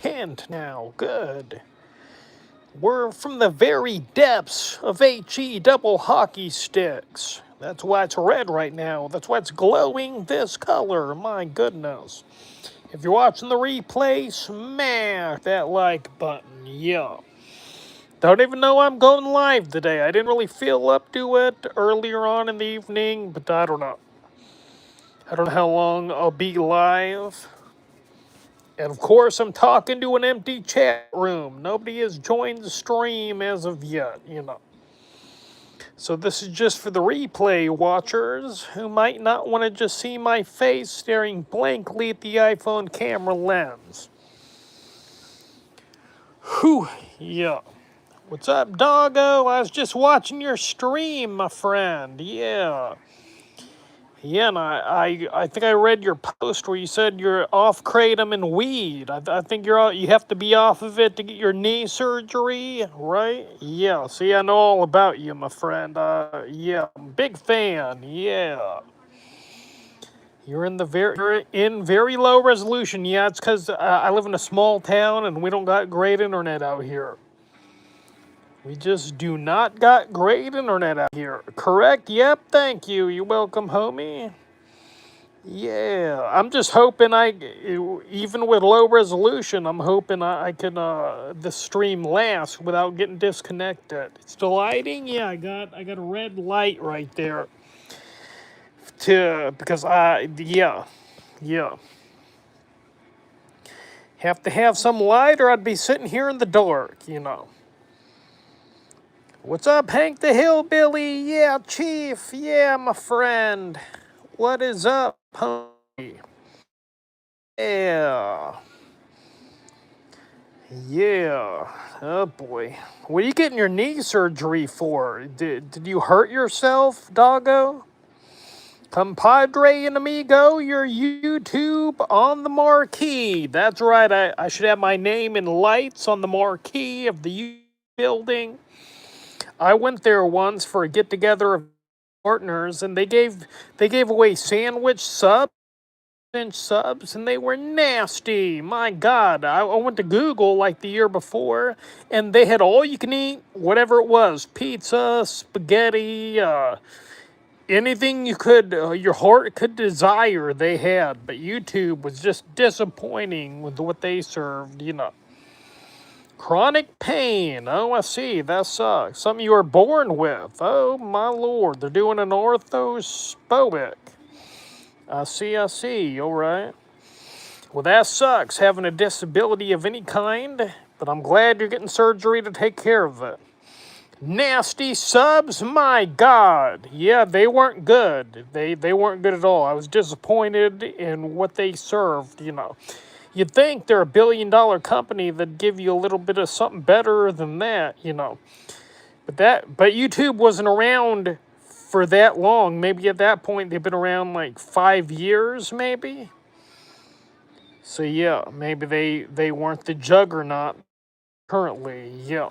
Hint now, good. We're from the very depths of HE double hockey sticks. That's why it's red right now. That's why it's glowing this color. My goodness. If you're watching the replay, smash that like button. Yeah. Don't even know I'm going live today. I didn't really feel up to it earlier on in the evening, but I don't know. I don't know how long I'll be live. And of course, I'm talking to an empty chat room. Nobody has joined the stream as of yet, So this is just for the replay watchers who might not want to just see my face staring blankly at the iPhone camera lens. Whew, yeah. What's up, doggo? I was just watching your stream, my friend. Yeah. Yeah, and I think I read your post where you said you're off kratom and weed. I think you have to be off of it to get your knee surgery, right? Yeah, see, I know all about you, my friend. Yeah, big fan, yeah. You're in very low resolution. Yeah, it's because I live in a small town and we don't got great internet out here. We just do not got great internet out here. Correct? Yep, thank you. You're welcome, homie. Yeah, I'm just hoping even with low resolution, I'm hoping I can, the stream last without getting disconnected. It's the lighting? Yeah, I got a red light right there. Because yeah. Have to have some light or I'd be sitting here in the dark, What's up, Hank the Hillbilly? Yeah, Chief. Yeah, my friend. What is up, homie? Yeah. Yeah. Oh boy. What are you getting your knee surgery for? Did you hurt yourself, doggo? Compadre and amigo, your YouTube on the marquee. That's right. I should have my name in lights on the marquee of the YouTube building. I went there once for a get together of partners, and they gave away sandwich subs and they were nasty. My God, I went to Google like the year before, and they had all you can eat, whatever it was, pizza, spaghetti, anything you could, your heart could desire, they had. But YouTube was just disappointing with what they served, Chronic pain. Oh, I see. That sucks. Something you were born with. Oh, my Lord. They're doing an orthospoic. I see. All right. Well, that sucks, having a disability of any kind, but I'm glad you're getting surgery to take care of it. Nasty subs? My God. Yeah, they weren't good. They weren't good at all. I was disappointed in what they served, You'd think they're a billion-dollar company that'd give you a little bit of something better than that, But YouTube wasn't around for that long. Maybe at that point they've been around like 5 years, maybe. So yeah, maybe they weren't the juggernaut currently. Yeah.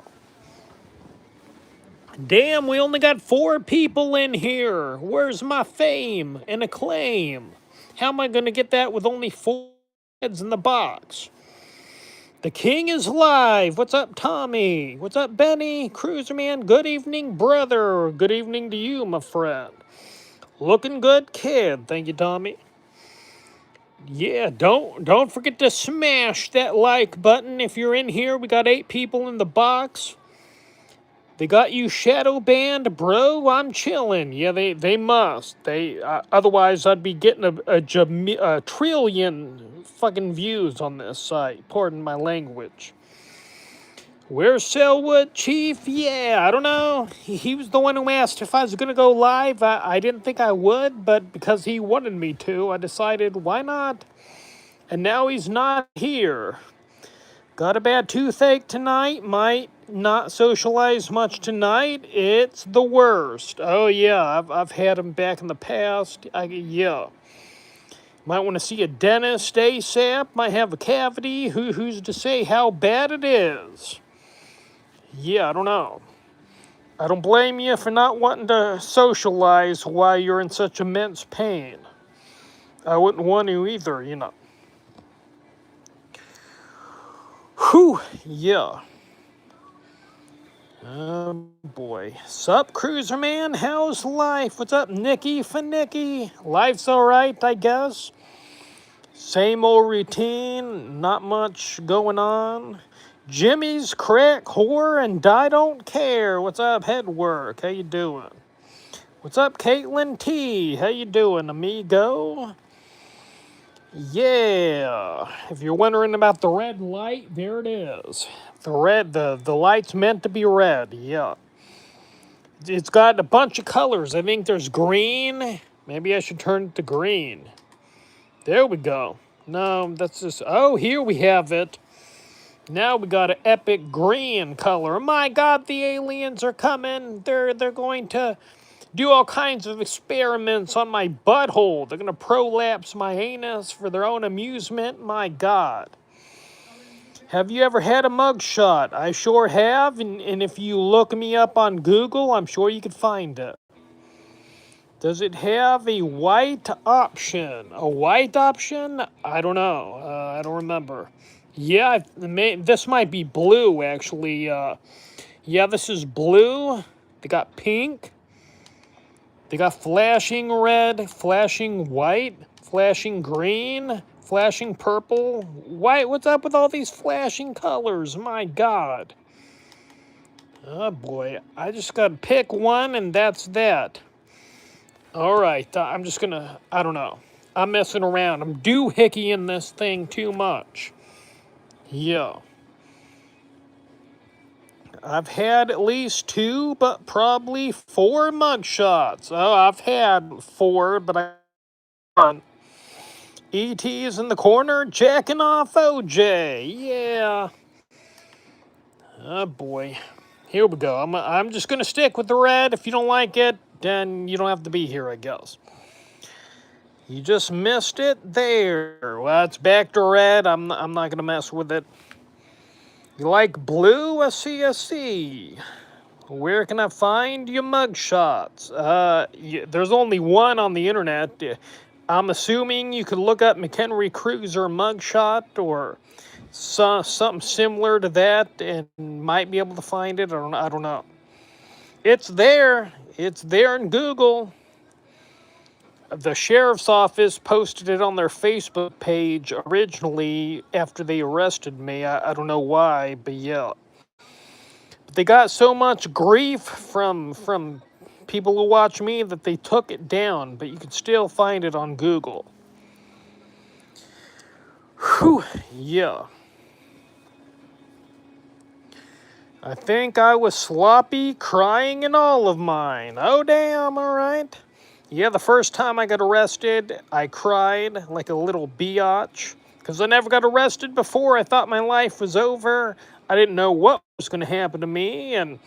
Damn, we only got 4 people in here. Where's my fame and acclaim? How am I gonna get that with only 4 heads in the box? The king is live. What's up, Tommy? What's up, Benny? Cruiser Man, good evening, brother. Good evening to you, my friend. Looking good, kid. Thank you, Tommy. Yeah, don't forget to smash that like button if you're in here. We got 8 people in the box. They got you shadow banned, bro. I'm chilling. Yeah, they must. Otherwise I'd be getting a trillion fucking views on this site. Pardon my language. Where's Selwood, Chief? Yeah, I don't know. He was the one who asked if I was gonna go live. I didn't think I would, but because he wanted me to, I decided why not. And now he's not here. Got a bad toothache tonight. Might not socialize much tonight. It's the worst. Oh yeah, I've had them back in the past. Yeah. Might want to see a dentist ASAP. Might have a cavity. Who's to say how bad it is? Yeah, I don't know. I don't blame you for not wanting to socialize while you're in such immense pain. I wouldn't want to either, Whew, yeah. Oh boy. Sup, Cruiser Man? How's life? What's up, Nicky Finicky? Life's alright, I guess. Same old routine, not much going on. Jimmy's crack whore and I don't care. What's up, Headwork? How you doing? What's up, Caitlin T? How you doing, amigo? Yeah. If you're wondering about the red light, there it is. The light's meant to be red. Yeah. It's got a bunch of colors. I think there's green. Maybe I should turn it to green. There we go. No, that's just... Oh, here we have it. Now we got an epic green color. My God, the aliens are coming. They're going to do all kinds of experiments on my butthole. They're going to prolapse my anus for their own amusement. My God. Have you ever had a mugshot? I sure have, and if you look me up on Google, I'm sure you could find it. Does it have a white option? A white option? I don't know. I don't remember. Yeah, this might be blue, actually. Yeah, this is blue. They got pink. They got flashing red, flashing white, flashing green, flashing purple, white. What's up with all these flashing colors? My God. Oh boy, I just gotta pick one and that's that. All right, I'm just gonna, I don't know. I'm messing around. I'm doohickying this thing too much. Yeah. I've had at least 2, but probably 4 mugshots. Oh, I've had 4, but I... E.T.'s in the corner, jacking off OJ. Yeah. Oh, boy. Here we go. I'm just going to stick with the red. If you don't like it, then you don't have to be here, I guess. You just missed it there. Well, it's back to red. I'm not going to mess with it. You like blue? I see. Where can I find your mugshots? There's only one on the internet. I'm assuming you could look up McHenry Cuiser mugshot or something similar to that and might be able to find it. I don't know. It's there. It's there in Google. The sheriff's office posted it on their Facebook page originally after they arrested me. I don't know why, but yeah. But they got so much grief from people who watch me that they took it down, but you can still find it on Google. Whew, yeah. I think I was sloppy, crying in all of mine. Oh, damn, all right. Yeah, the first time I got arrested, I cried like a little biatch. Because I never got arrested before. I thought my life was over. I didn't know what was going to happen to me. And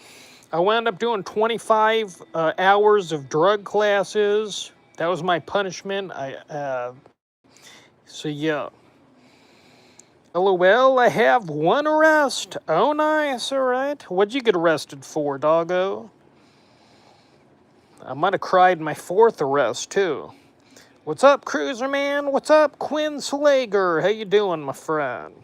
I wound up doing 25 hours of drug classes. That was my punishment. So, yeah. LOL, I have 1 arrest. Oh, nice, all right. What'd you get arrested for, doggo? I might have cried my 4th arrest, too. What's up, Cruiser Man? What's up, Quinn Slager? How you doing, my friend?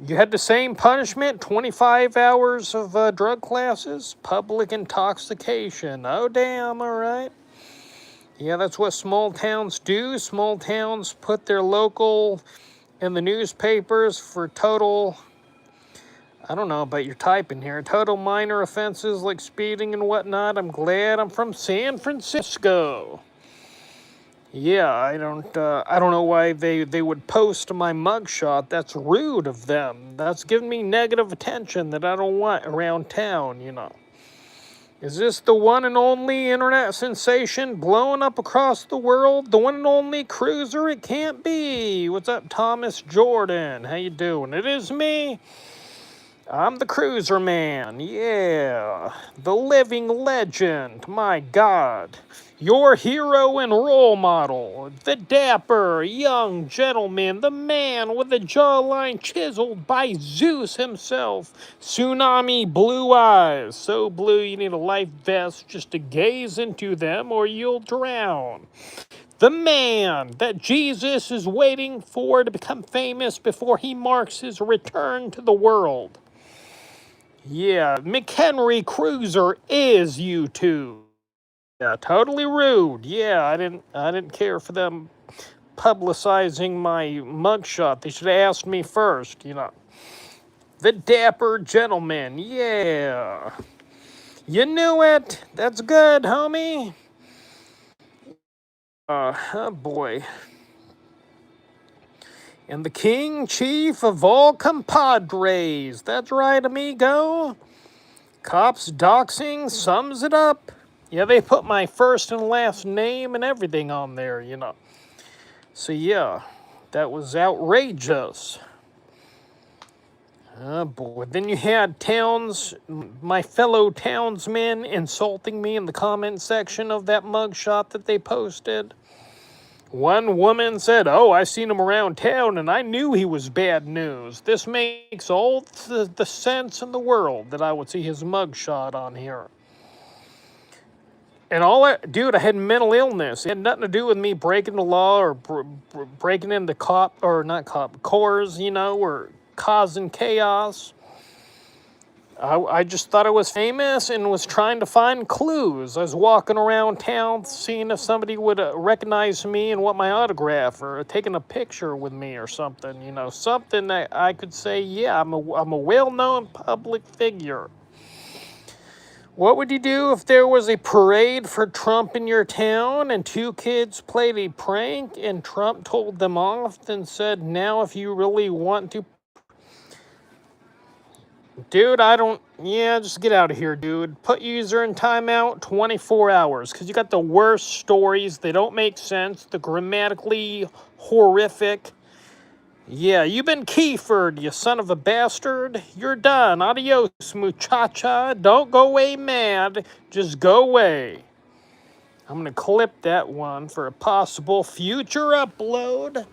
You had the same punishment, 25 hours of drug classes, public intoxication. Oh, damn, all right. Yeah, that's what small towns do. Small towns put their local in the newspapers for total, I don't know about your typing here, total minor offenses like speeding and whatnot. I'm glad I'm from San Francisco. Yeah, I don't know why they would post my mugshot. That's rude of them. That's giving me negative attention that I don't want around town, you know. Is this the one and only internet sensation blowing up across the world? The one and only Cruiser? It can't be. What's up, Thomas Jordan? How you doing? It is me. I'm the Cruiser Man. Yeah. The living legend. My God. Your hero and role model, the dapper young gentleman, the man with the jawline chiseled by Zeus himself, tsunami blue eyes, so blue you need a life vest just to gaze into them or you'll drown. The man that Jesus is waiting for to become famous before he marks his return to the world. Yeah, McHenry Cuiser is YouTube. Yeah, totally rude. Yeah, I didn't care for them publicizing my mugshot. They should have asked me first, The dapper gentleman. Yeah. You knew it. That's good, homie. Oh boy. And the king chief of all compadres. That's right, amigo. Cops doxing sums it up. Yeah, they put my first and last name and everything on there, So yeah, that was outrageous. Oh boy. Then you had my fellow townsmen insulting me in the comment section of that mugshot that they posted. One woman said, "Oh, I seen him around town and I knew he was bad news. This makes all the sense in the world that I would see his mugshot on here." And dude, I had mental illness. It had nothing to do with me breaking the law or breaking into cores, or causing chaos. I just thought I was famous and was trying to find clues. I was walking around town seeing if somebody would recognize me and want my autograph or taking a picture with me or something, something that I could say, yeah, I'm a well-known public figure. What would you do if there was a parade for Trump in your town and two kids played a prank and Trump told them off and said, "Now if you really want to..." Dude, just get out of here, dude. Put user in timeout 24 hours, because you got the worst stories. They don't make sense. They're grammatically horrific. Yeah, you've been keyfered, you son of a bastard. You're done. Adios, muchacha. Don't go away mad. Just go away. I'm going to clip that one for a possible future upload.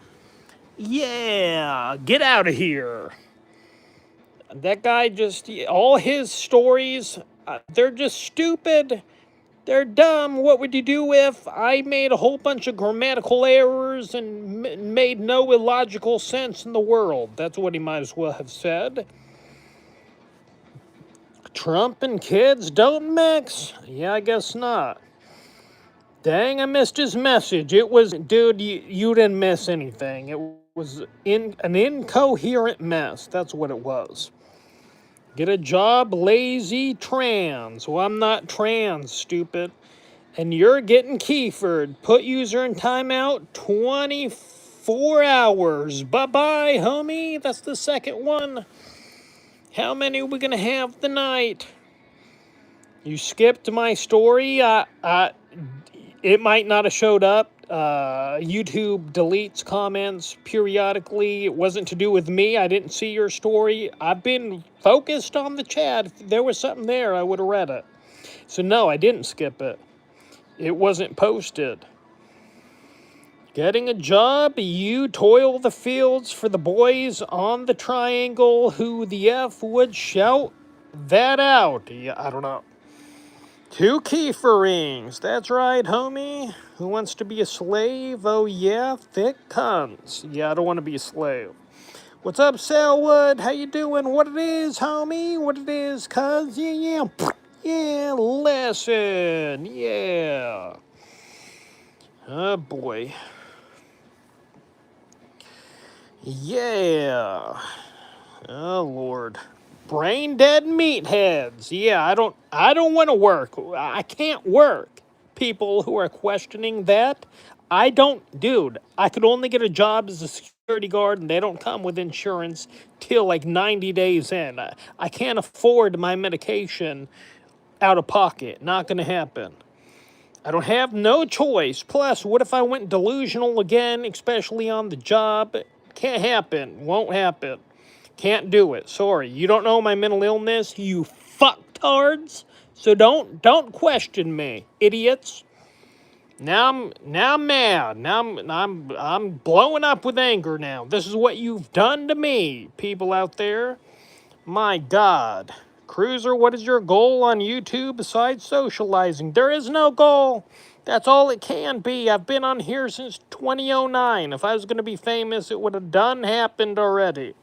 Yeah, get out of here. That guy all his stories, they're just stupid. They're dumb. What would you do if I made a whole bunch of grammatical errors and made no illogical sense in the world? That's what he might as well have said. Trump and kids don't mix? Yeah, I guess not. Dang, I missed his message. It was, dude, you didn't miss anything. It was an incoherent mess. That's what it was. Get a job, lazy trans. Well, I'm not trans, stupid. And you're getting keyfered. Put user in timeout 24 hours. Bye-bye, homie. That's the second one. How many are we going to have tonight? You skipped my story. It might not have showed up. YouTube deletes comments periodically. It wasn't to do with me. I didn't see your story. I've been focused on the chat. If there was something there, I would have read it. So no, I didn't skip it. It wasn't posted. Getting a job, you toil the fields for the boys on the triangle. Who the F would shout that out? Yeah, I don't know. 2 keyferings. That's right, homie. Who wants to be a slave? Oh, yeah, thick cunts. Yeah, I don't want to be a slave. What's up, Selwood? How you doing? What it is, homie? What it is, cuz? Yeah. Yeah, lesson. Yeah. Oh, boy. Yeah. Oh, Lord. Brain dead meatheads. Yeah, I don't want to work. I can't work. People who are questioning that, dude, I could only get a job as a security guard and they don't come with insurance till like 90 days in. I can't afford my medication out of pocket. Not going to happen. I don't have no choice. Plus, what if I went delusional again, especially on the job? Can't happen. Won't happen. Can't do it. Sorry. You don't know my mental illness, you fucktards. So don't question me, idiots. Now I'm mad. Now I'm blowing up with anger now. This is what you've done to me, people out there. My God. Cruiser, what is your goal on YouTube besides socializing? There is no goal. That's all it can be. I've been on here since 2009. If I was going to be famous, it would have done happened already.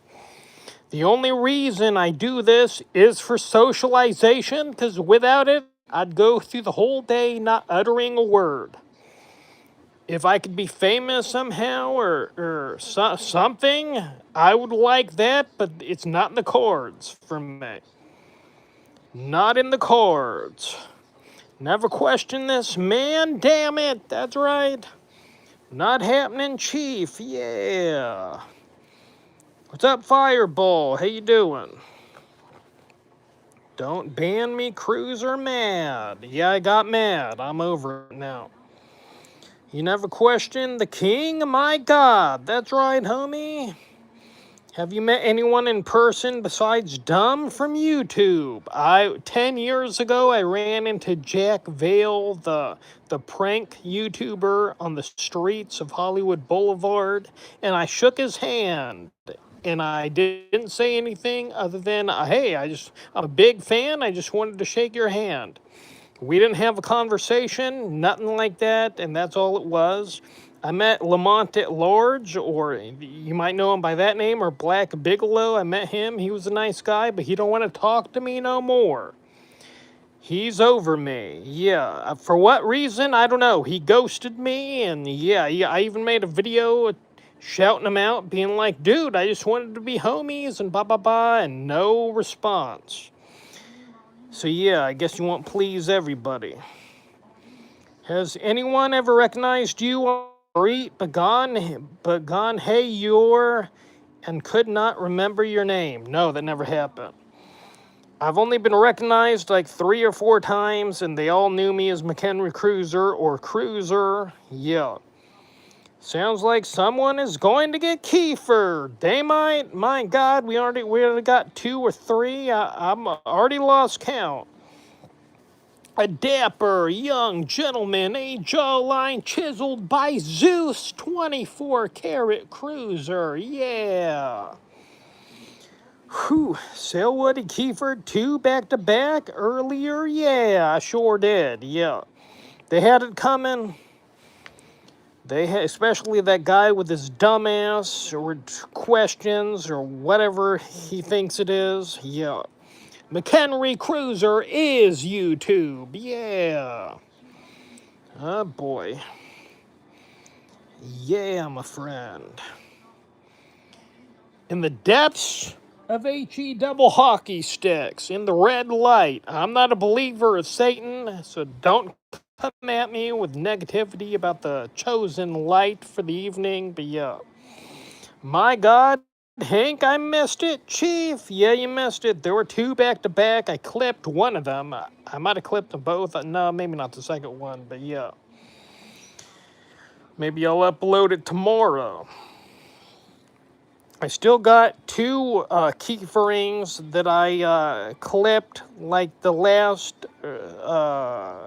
The only reason I do this is for socialization, because without it, I'd go through the whole day not uttering a word. If I could be famous somehow or something, I would like that, but it's not in the cards for me. Not in the cards. Never question this, man. Damn it. That's right. Not happening, Chief. Yeah. What's up, Fireball? How you doing? Don't ban me, Cruiser mad. Yeah, I got mad. I'm over it now. You never questioned the king? My God. That's right, homie. Have you met anyone in person besides Dumb from YouTube? 10 years ago, I ran into Jack Vale, the prank YouTuber on the streets of Hollywood Boulevard, and I shook his hand. And I didn't say anything other than, hey, I'm a big fan. I just wanted to shake your hand. We didn't have a conversation, nothing like that, and that's all it was. I met Lamont at Large, or you might know him by that name, or Black Bigelow. I met him. He was a nice guy, but he don't want to talk to me no more. He's over me. Yeah. For what reason? I don't know. He ghosted me, and yeah, I even made a video shouting him out, being like, dude, I just wanted to be homies, and blah, blah, blah, and no response. So yeah, I guess you won't please everybody. Has anyone ever recognized you on the street, but gone, hey, you're, and could not remember your name? No, that never happened. I've only been recognized like 3 or 4 times, and they all knew me as McHenry Cuiser or Cruiser. Yeah. Sounds like someone is going to get Kiefer. They might. My God, we already got 2 or 3. I'm already lost count. A dapper young gentleman, a jawline chiseled by Zeus, 24-karat cruiser, yeah. Whew, Selwood Kiefer 2 back-to-back earlier, yeah, I sure did, yeah. They had it coming. Especially that guy with his dumbass or questions or whatever he thinks it is, yeah. McHenry Cuiser is YouTube, yeah. Oh boy. Yeah, my friend. In the depths of HE double hockey sticks, in the red light. I'm not a believer of Satan, so don't come at me with negativity about the chosen light for the evening, but yeah. My God, Hank, I missed it. Chief, yeah, you missed it. There were 2 back-to-back. I clipped one of them. I might have clipped them both. No, maybe not the second one, but yeah. Maybe I'll upload it tomorrow. I still got 2 keyframes that I clipped, like the last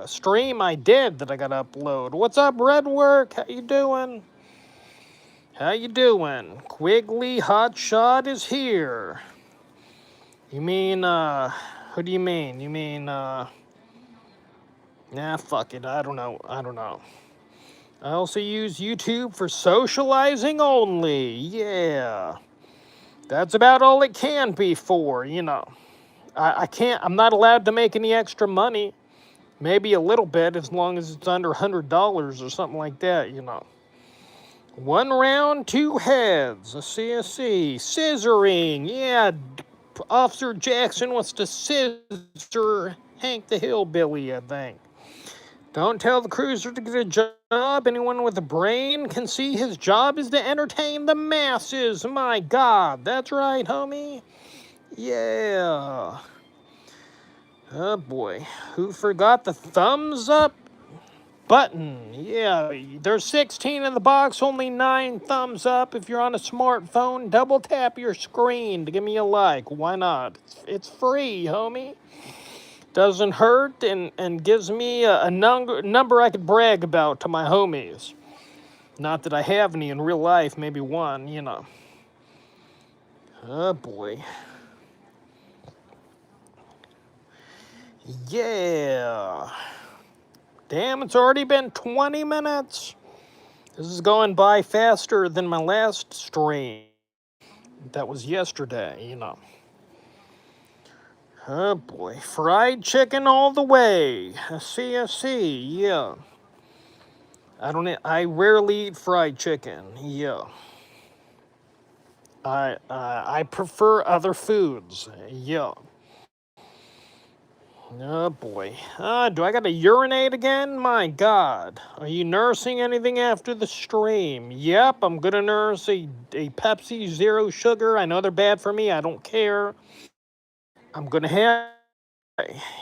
stream I did that I got to upload. What's up, Redwork? How you doing? How you doing? Quigley Hotshot is here. You mean, who do you mean? You mean, nah, fuck it. I don't know. I also use YouTube for socializing only. Yeah. That's about all it can be for, you know. I'm not allowed to make any extra money. Maybe a little bit as long as it's under $100 or something like that, you know. 1 round, 2 heads. A CSC. Scissoring. Yeah, Officer Jackson wants to scissor Hank the Hillbilly, I think. Don't tell the cruiser to get a job. Anyone with a brain can see his job is to entertain the masses. My God, that's right, homie. Yeah. Oh boy. Who forgot the thumbs up button? Yeah, there's 16 in the box, only 9 thumbs up. If you're on a smartphone, double tap your screen to give me a like. Why not? It's free, homie. Doesn't hurt and gives me a number I could brag about to my homies. Not that I have any in real life, maybe 1, you know. Oh boy. Yeah. Damn, it's already been 20 minutes. This is going by faster than my last stream. That was yesterday, Oh boy, fried chicken all the way. I see, yeah. I rarely eat fried chicken, yeah. I prefer other foods, yeah. Oh boy. Do I gotta urinate again? My God. Are you nursing anything after the stream? Yep, I'm gonna nurse a Pepsi Zero Sugar. I know they're bad for me. I don't care. I'm gonna have.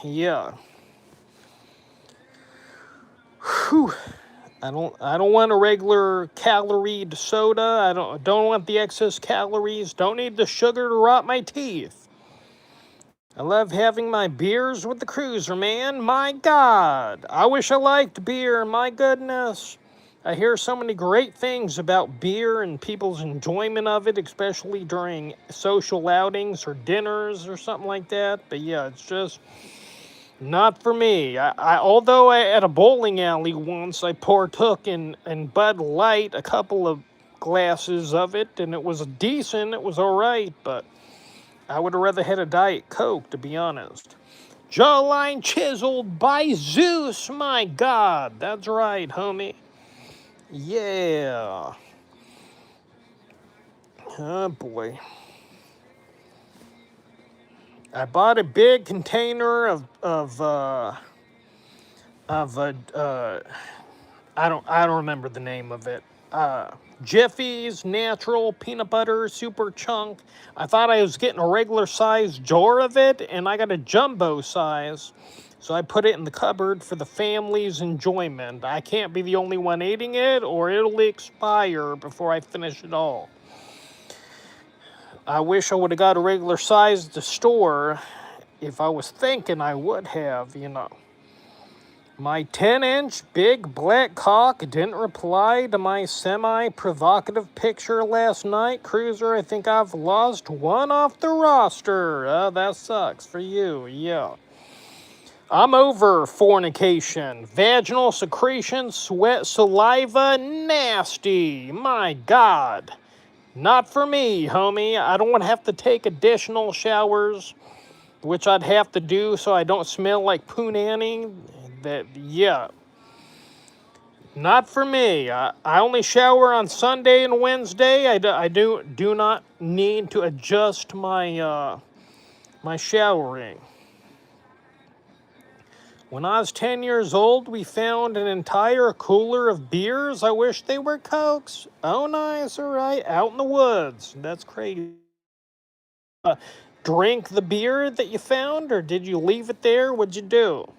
Yeah. Whew. I don't want a regular caloried soda. I don't want the excess calories. Don't need the sugar to rot my teeth. I love having my beers with the Cruiser Man. My God. I wish I liked beer. My goodness. I hear so many great things about beer and people's enjoyment of it, especially during social outings or dinners or something like that. But yeah, it's just not for me. Although at a bowling alley once, I partook in Bud Light, a couple of glasses of it, and it was decent. It was all right, but I would have rather had a Diet Coke, to be honest. Jawline chiseled by Zeus, my God. That's right, homie. Yeah. Oh, boy. I bought a big container I don't remember the name of it. Jiffy's natural peanut butter super chunk. I thought I was getting a regular size jar of it, and I got a jumbo size. So I put it in the cupboard for the family's enjoyment. I can't be the only one eating it, or it'll expire before I finish it all. I wish I would have got a regular size at the store. If I was thinking, I would have. My 10-inch big black cock didn't reply to my semi-provocative picture last night. Cruiser, I think I've lost one off the roster. That sucks for you, yeah. I'm over fornication. Vaginal secretion, sweat, saliva, nasty. My God. Not for me, homie. I don't want to have to take additional showers, which I'd have to do so I don't smell like Poo Nanny. Yeah. Not for me. I only shower on Sunday and Wednesday. I do not need to adjust my my showering. When I was 10 years old, we found an entire cooler of beers. I wish they were Cokes. Oh, nice. All right. Out in the woods. That's crazy. Drink the beer that you found, or did you leave it there? What'd you do?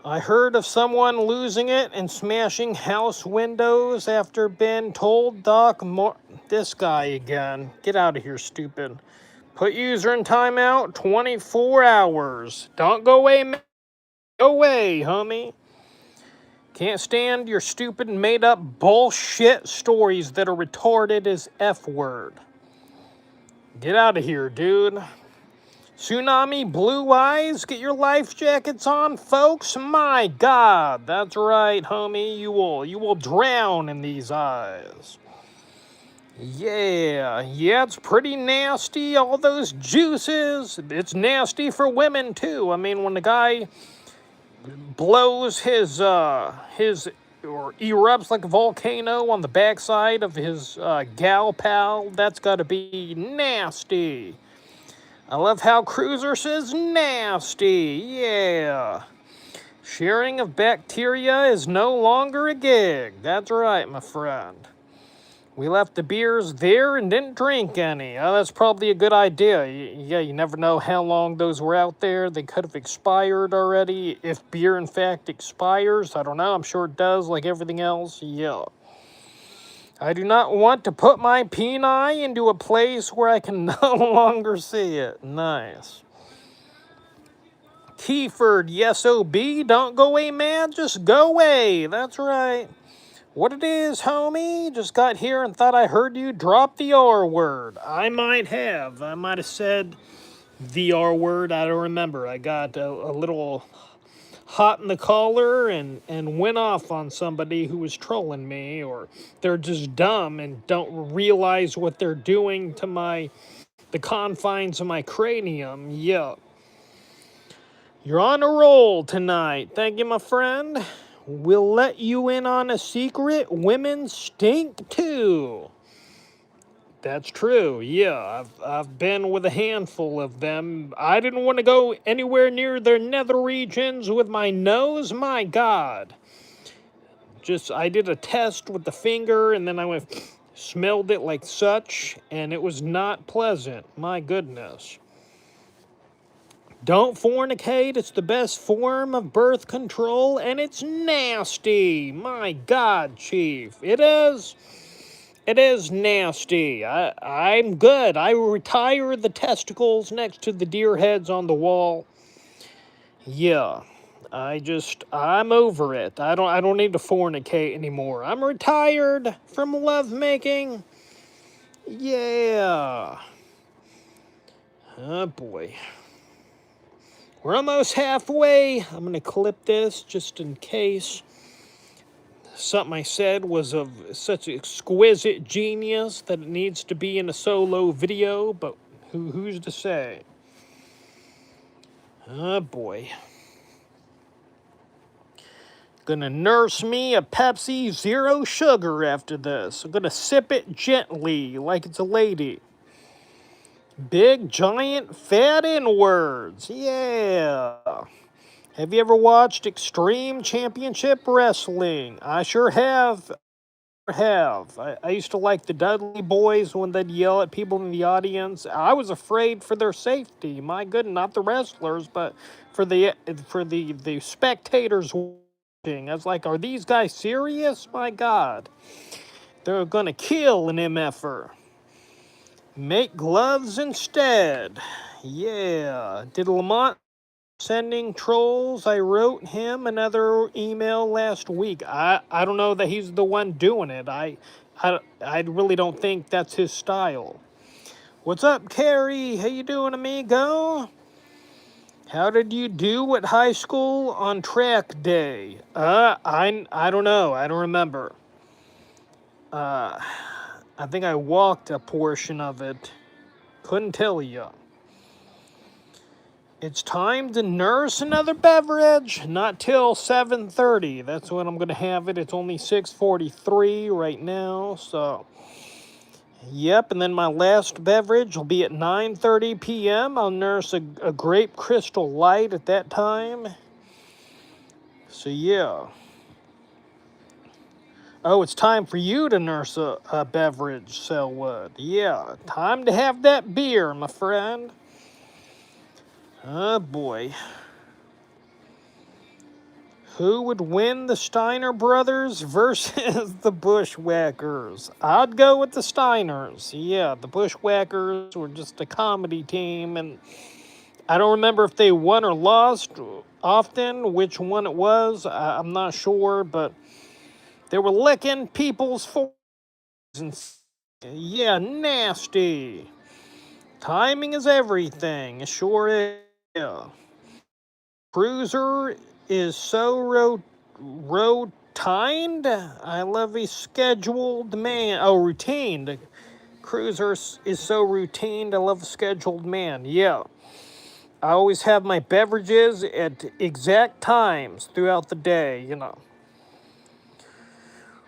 I heard of someone losing it and smashing house windows after being told this guy again. Get out of here, stupid. Put user in timeout 24 hours. Don't go away, man. Go away, homie. Can't stand your stupid made up bullshit stories that are retarded as F word. Get out of here, dude. Tsunami Blue Eyes, get your life jackets on, folks. My God, that's right, homie. You will drown in these eyes. Yeah, it's pretty nasty. All those juices. It's nasty for women too. I mean, when the guy blows his or erupts like a volcano on the backside of his gal pal, that's got to be nasty. I love how Cruiser says nasty, yeah. Sharing of bacteria is no longer a gig. That's right, my friend. We left the beers there and didn't drink any. That's probably a good idea. You never know how long those were out there. They could have expired already. If beer, in fact, expires, I don't know. I'm sure it does, like everything else. Yeah. I do not want to put my peni into a place where I can no longer see it. Nice. Keyford, yes, OB, don't go away, man. Just go away. That's right. What it is, homie? Just got here and thought I heard you drop the R word. I might have. I might have said the R word. I don't remember. I got a little hot in the collar and went off on somebody who was trolling me, or they're just dumb and don't realize what they're doing to the confines of my cranium. Yeah. You're on a roll tonight. Thank you, my friend. We'll let you in on a secret. Women stink too. That's true. Yeah, I've been with a handful of them. I didn't want to go anywhere near their nether regions with my nose. My God. I did a test with the finger, and then I smelled it like such, and it was not pleasant. My goodness. Don't fornicate. It's the best form of birth control, and it's nasty. My God, Chief. It is. It is nasty. I'm good. I retire the testicles next to the deer heads on the wall. Yeah. I'm over it. I don't need to fornicate anymore. I'm retired from lovemaking. Yeah. Oh boy. We're almost halfway. I'm going to clip this just in case something I said was of such exquisite genius that it needs to be in a solo video, but who's to say? Oh boy. Gonna nurse me a Pepsi Zero Sugar after this. I'm gonna sip it gently like it's a lady. Big, giant, fat inwards. Yeah. Have you ever watched Extreme Championship Wrestling? I sure have. I used to like the Dudley Boys when they'd yell at people in the audience. I was afraid for their safety. My goodness, not the wrestlers, but for the spectators watching. I was like, are these guys serious? My God, they're gonna kill an MFer. Make gloves instead. Yeah. Did Lamont sending trolls? I wrote him another email last week. I don't know that he's the one doing it. I really don't think that's his style. What's up, Carrie? How you doing, amigo? How did you do at high school on track day? I don't know. I don't remember. I think I walked a portion of it. Couldn't tell you. It's time to nurse another beverage. Not till 7:30. That's when I'm going to have it. It's only 6:43 right now. So, yep. And then my last beverage will be at 9:30 p.m. I'll nurse a grape crystal light at that time. So, yeah. Oh, it's time for you to nurse a beverage, Selwood. Yeah. Time to have that beer, my friend. Oh, boy. Who would win, the Steiner brothers versus the Bushwhackers? I'd go with the Steiners. Yeah, the Bushwhackers were just a comedy team, and I don't remember if they won or lost often, which one it was. I'm not sure, but they were licking people's foreheads. And yeah, nasty. Timing is everything. It sure is. Yeah. Cruiser is so routine. I love a scheduled man. Oh, routine. Cruiser is so routine. I love a scheduled man. Yeah. I always have my beverages at exact times throughout the day, you know.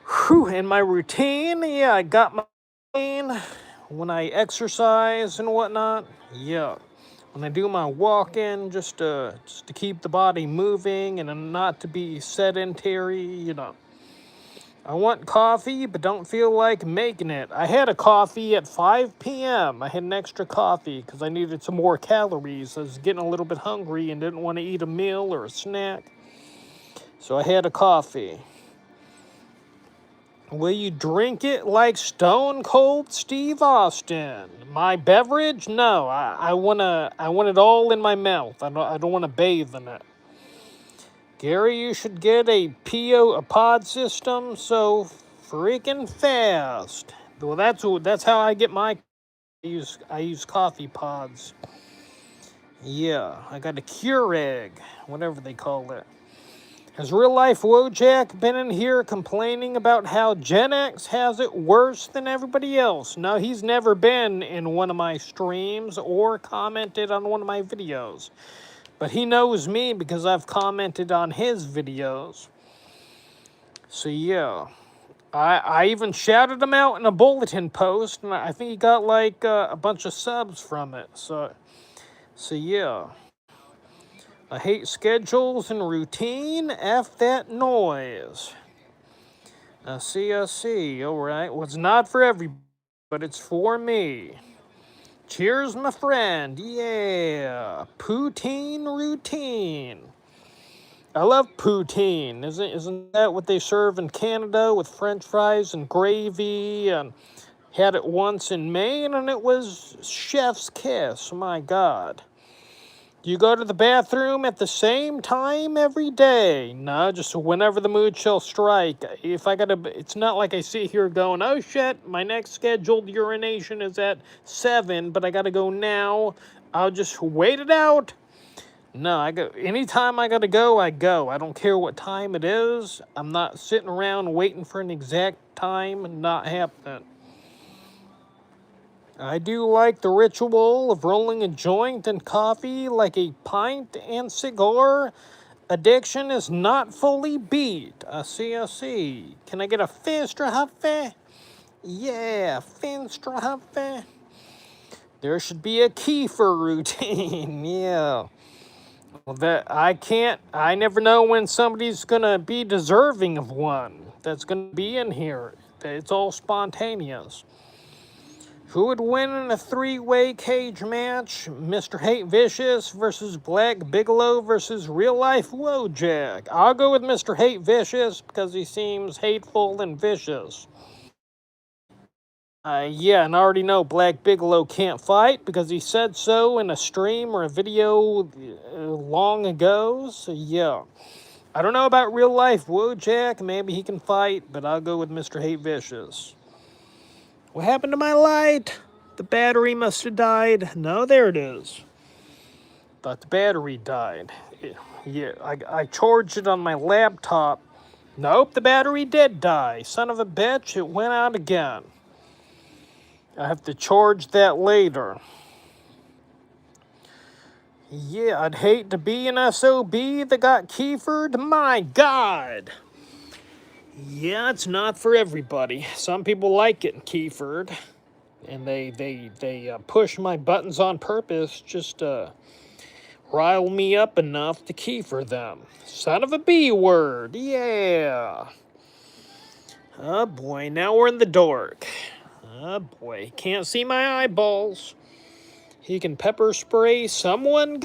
Whew, and my routine, yeah, I got my routine when I exercise and whatnot. Yeah. When I do my walking, just to keep the body moving and not to be sedentary, you know. I want coffee, but don't feel like making it. I had a coffee at 5 p.m. I had an extra coffee because I needed some more calories. I was getting a little bit hungry and didn't want to eat a meal or a snack. So I had a coffee. Will you drink it like Stone Cold Steve Austin? My beverage? No, I want it all in my mouth. I don't want to bathe in it. Gary, you should get a pod system so freaking fast. Well, that's how I get my. I use coffee pods. Yeah, I got a Keurig, whatever they call it. Has Real Life Wojak been in here complaining about how Gen X has it worse than everybody else? No, he's never been in one of my streams or commented on one of my videos. But he knows me because I've commented on his videos. So yeah. I even shouted him out in a bulletin post, and I think he got like a bunch of subs from it. So yeah. I hate schedules and routine. F that noise. I see. Alright. Well, it's not for everybody, but it's for me. Cheers, my friend. Yeah. Poutine routine. I love poutine. Isn't that what they serve in Canada with French fries and gravy? And had it once in Maine, and it was chef's kiss. My God. You go to the bathroom at the same time every day? No, just whenever the mood shall strike. If I gotta, it's not like I sit here going, oh shit, my next scheduled urination is at 7, but I gotta go now. I'll just wait it out. No, anytime I gotta go, I go. I don't care what time it is. I'm not sitting around waiting for an exact time, not happening. I do like the ritual of rolling a joint and coffee like a pint and cigar. Addiction is not fully beat. I see. Can I get a Finstrahuffy? Yeah, Finstrahuffy. There should be a kefir routine. Yeah. Well, I never know when somebody's gonna be deserving of one that's gonna be in here. It's all spontaneous. Who would win in a 3-way cage match? Mr. Hate Vicious versus Black Bigelow versus Real Life Wojak. I'll go with Mr. Hate Vicious because he seems hateful and vicious. Yeah, and I already know Black Bigelow can't fight because he said so in a stream or a video long ago. So yeah. I don't know about Real Life Wojak. Maybe he can fight, but I'll go with Mr. Hate Vicious. What happened to my light? The battery must have died. No, there it is. Thought the battery died. Yeah, I charged it on my laptop. Nope, the battery did die. Son of a bitch, it went out again. I have to charge that later. Yeah, I'd hate to be an SOB that got kefir'd. My God. Yeah, it's not for everybody. Some people like getting kefir'd. And they push my buttons on purpose just to rile me up enough to kefir them. Son of a B word, yeah. Oh boy, now we're in the dark. Oh boy, can't see my eyeballs. He can pepper spray someone.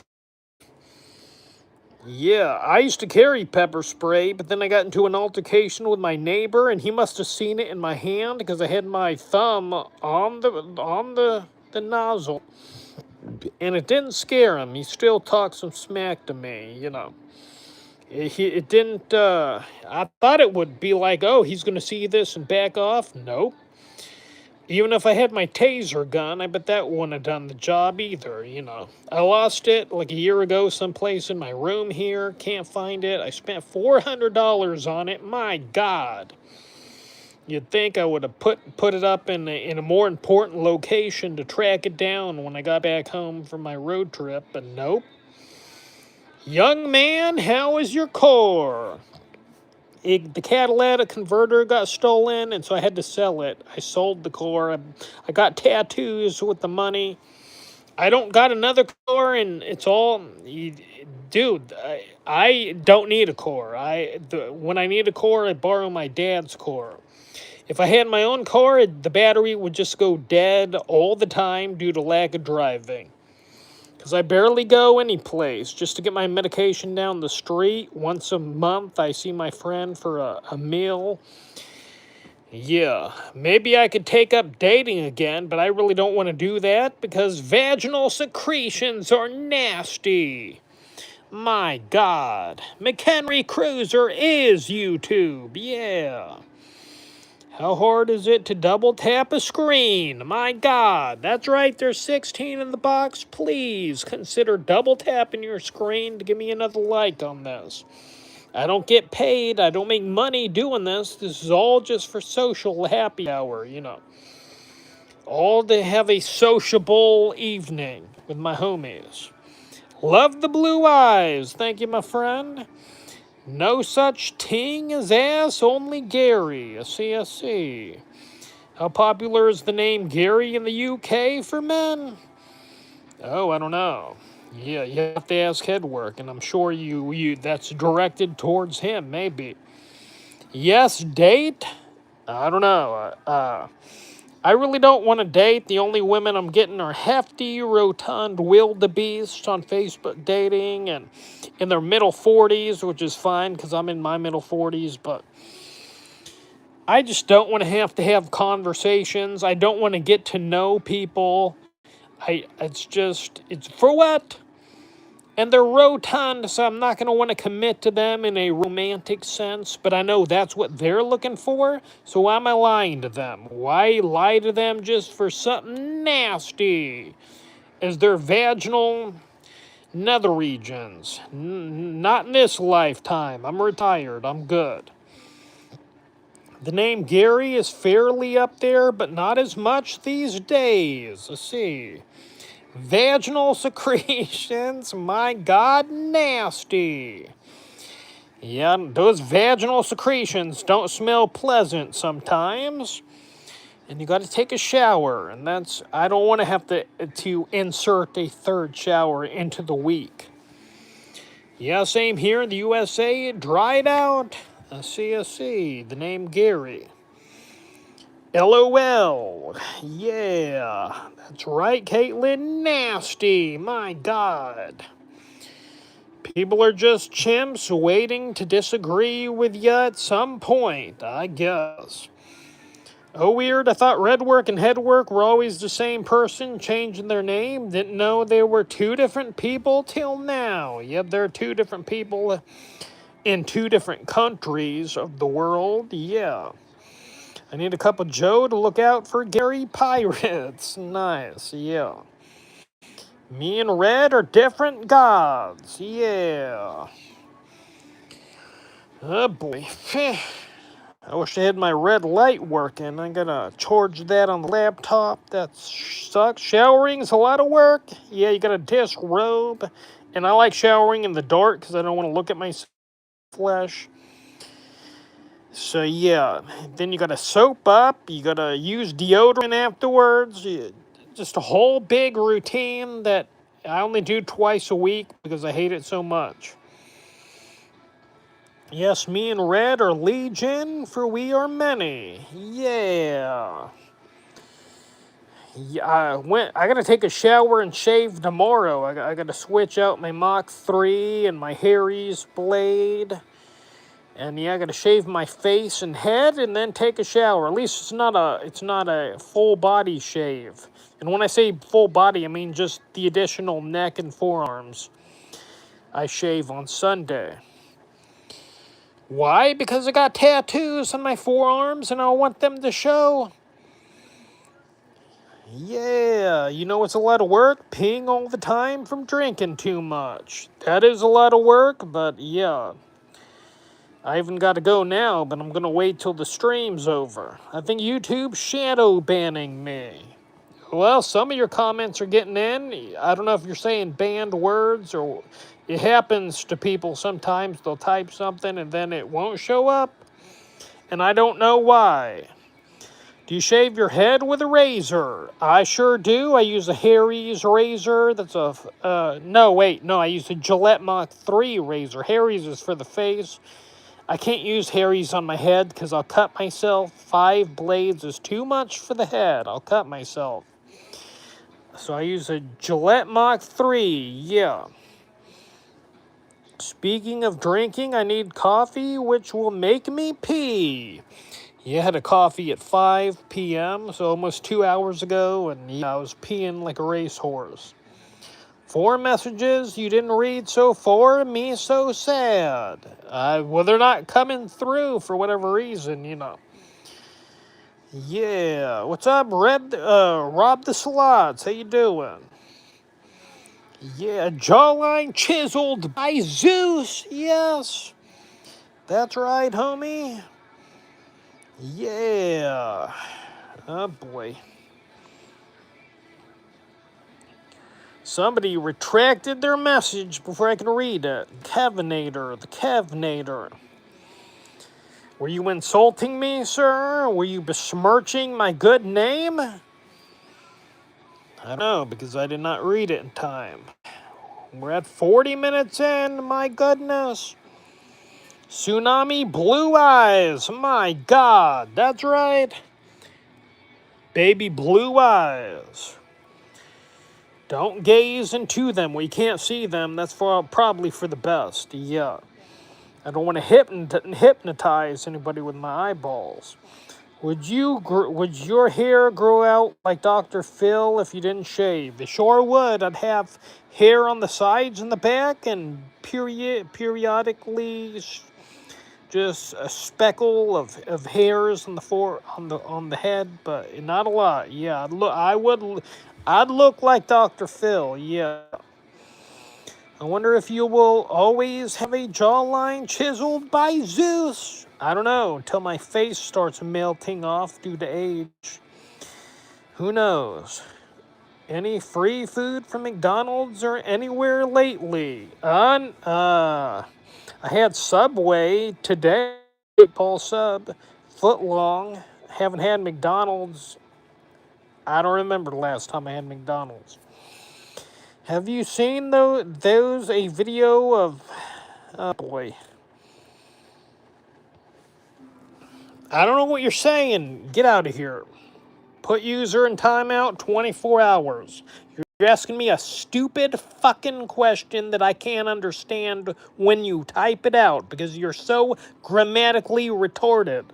Yeah, I used to carry pepper spray, but then I got into an altercation with my neighbor, and he must have seen it in my hand because I had my thumb on the nozzle, and it didn't scare him. He still talked some smack to me, you know. It didn't. I thought it would be like, oh, he's gonna see this and back off. Nope. Even if I had my taser gun, I bet that wouldn't have done the job either, you know. I lost it like a year ago someplace in my room here. Can't find it. I spent $400 on it. My God. You'd think I would have put it up in a more important location to track it down when I got back home from my road trip, but nope. Young man, how is your core? The catalytic converter got stolen, and so I had to sell it. I sold the core. I got tattoos with the money. I don't got another core, and it's all... Dude, I don't need a core. When I need a core, I borrow my dad's core. If I had my own core, the battery would just go dead all the time due to lack of driving. Because I barely go any place. Just to get my medication down the street, once a month I see my friend for a meal. Yeah, maybe I could take up dating again, but I really don't want to do that because vaginal secretions are nasty. My God. McHenry Cuiser is YouTube, yeah. How hard is it to double tap a screen? My God, that's right, there's 16 in the box. Please consider double tapping your screen to give me another like on this. I don't get paid. I don't make money doing this. This is all just for social happy hour, All to have a sociable evening with my homies. Love the blue eyes. Thank you, my friend. No such ting as ass, only Gary. A CSC. How popular is the name Gary in the UK for men? Oh, I don't know. Yeah, you have to ask Headwork, and I'm sure you that's directed towards him, maybe. Yes, date? I don't know. I really don't want to date. The only women I'm getting are hefty, rotund wildebeests on Facebook dating and in their middle 40s, which is fine because I'm in my middle 40s, but I just don't want to have conversations. I don't want to get to know people. It's for what? And they're rotund, so I'm not going to want to commit to them in a romantic sense, but I know that's what they're looking for, so why am I lying to them? Why lie to them just for something nasty? As their vaginal nether regions. Not in this lifetime. I'm retired. I'm good. The name Gary is fairly up there, but not as much these days. Let's see. Vaginal secretions, my God, nasty. Yeah, those vaginal secretions don't smell pleasant sometimes. And you got to take a shower, and I don't want to have to insert a third shower into the week. Yeah, same here in the USA, dried out. A CSC, the name Gary. LOL. Yeah, that's right, Caitlin. Nasty. My God. People are just chimps waiting to disagree with you at some point, I guess. Oh, weird. I thought Redwork and Headwork were always the same person changing their name. Didn't know they were two different people till now. Yep, they're two different people in two different countries of the world. Yeah. I need a cup of Joe to look out for Gary Pirates. Nice, yeah. Me and Red are different gods. Yeah. Oh boy. I wish I had my red light working. I gotta charge that on the laptop. That sucks. Showering is a lot of work. Yeah, you gotta disrobe. And I like showering in the dark because I don't want to look at my flesh. So yeah, then you gotta soap up, you gotta use deodorant afterwards. Just a whole big routine that I only do twice a week because I hate it so much. Yes, me and Red are legion, for we are many. Yeah. Yeah, I gotta take a shower and shave tomorrow. I gotta switch out my Mach 3 and my Harry's blade. And yeah, I gotta shave my face and head and then take a shower. At least it's not a full body shave. And when I say full body, I mean just the additional neck and forearms. I shave on Sunday. Why? Because I got tattoos on my forearms and I want them to show. Yeah, it's a lot of work, peeing all the time from drinking too much. That is a lot of work, but yeah. I even got to go now, but I'm going to wait till the stream's over. I think YouTube's shadow banning me. Well, some of your comments are getting in. I don't know if you're saying banned words or it happens to people sometimes. They'll type something and then it won't show up. And I don't know why. Do you shave your head with a razor? I sure do. I use a Harry's razor. I use a Gillette Mach 3 razor. Harry's is for the face. I can't use Harry's on my head because I'll cut myself. 5 blades is too much for the head. I'll cut myself. So I use a Gillette Mach 3. Yeah. Speaking of drinking, I need coffee, which will make me pee. Yeah, I had a coffee at 5 p.m., so almost 2 hours ago, and yeah, I was peeing like a racehorse. 4 messages you didn't read so far, me so sad. Well, they're not coming through for whatever reason, Yeah, what's up, Rob the Slots? How you doing? Yeah, jawline chiseled by Zeus, yes. That's right, homie. Yeah. Oh, boy. Somebody retracted their message before I could read it. Kevinator, the Kevinator. Were you insulting me, sir? Were you besmirching my good name? I don't know, because I did not read it in time. We're at 40 minutes in, my goodness. Tsunami Blue Eyes, my God, that's right. Baby Blue Eyes. Don't gaze into them. We can't see them. That's probably for the best. Yeah. I don't want to hypnotize anybody with my eyeballs. Would your hair grow out like Dr. Phil if you didn't shave? It sure would. I'd have hair on the sides and the back, and periodically just a speckle of hairs on the head, but not a lot. Yeah, I'd look like Dr. Phil. Yeah. I wonder if you will always have a jawline chiseled by Zeus. I don't know, until my face starts melting off due to age. Who knows? Any free food from McDonald's or anywhere lately? I had Subway today. Paul Sub, foot long. Haven't had McDonald's. I don't remember the last time I had McDonald's. Have you seen a video of... Oh, boy. I don't know what you're saying. Get out of here. Put user in timeout 24 hours. You're asking me a stupid fucking question that I can't understand when you type it out because you're so grammatically retarded.